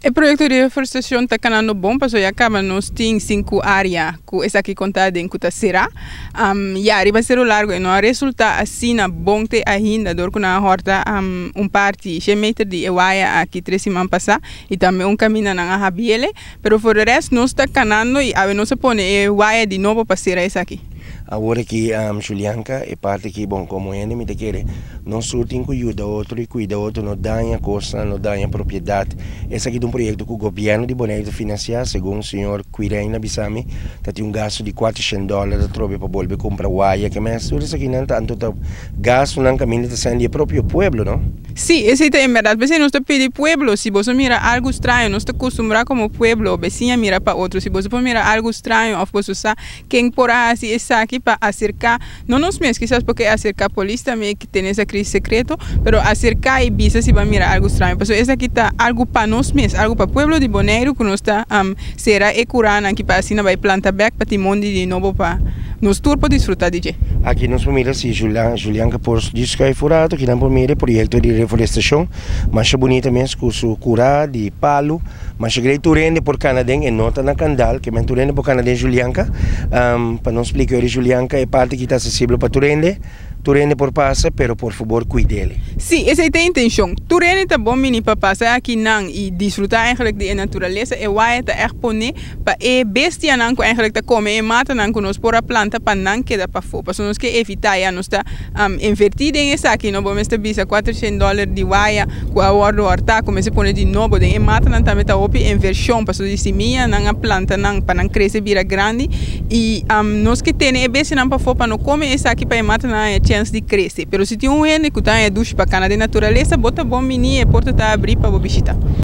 O projeto de reforestação está canando bom, porque já acaba nos tem 5 áreas que essa aqui contada em Cutacerá. E arriba ser o largo e não resulta assim na bom te ainda dor com a horta parte 100 metros de ewaia aqui 3 semanas passar e também caminho na Rabiele, pero for o resto não está canando e a não se põe ewaia de novo para ser essa aqui. Agora que Julianca é parte que bom como ele me quer não surtem cuida outro e cuida outro não danha costa não danha propriedade esse aqui é um projeto que o governo de Bonaire financia segundo o senhor Quirena Bissami tem gasto de $400 trobe para volver comprar waia que mas tudo isso aqui não tanto gasto não caminho de ser de próprio pueblo não? Sí, ese es en verdad. Pues no está pide pueblo. Si vos mira algo extraño, no está acostumbrado como pueblo. Vecina mira para otro. Si vos mira algo extraño, o vos usa quien por así está aquí para acercar. No nos mes quizás porque acercar policía también que tiene esa crisis secreto, pero acercar y visa si va a mirar algo extraño. Pues esa aquí está algo para nos mes, algo para pueblo de Bonaire que no está será ecurana aquí para así no va a plantar back para timondi de nuevo para nos turpo disfrutar de. Aqui nós vamos se Julianca por disco furado que não por mira projeto de reflorestação, mas bonita mesmo com o cura de palo, mas cheguei turende por Canadém e nota na Candal que men turende por Canadém Julianca, para não explicar hoje Julianca é parte que está acessível para turende por passa, pero por favor cuide dele. Sim, essa é a intenção. Turende tá bom mini para passar aqui não e desfrutar eigenlijk de natureza e vai tá exponer para e bestia não que eigenlijk tá comer e mata não que nós por a planta para não queda para fora. Para nós que evitar já nós tá invertido em essa aqui não vamos estar bisa $400 de waia com a horta como se põe de novo de e mata não também tá op inversão para de semia não a planta não para não crescer vira grande e nós que tem e bestia não para fora para não comer essa aqui para mata não chance de crescer. Pero se tem um ene que está em duche para Canadá natureza, bota bom mini e porta tá abrir para visitar.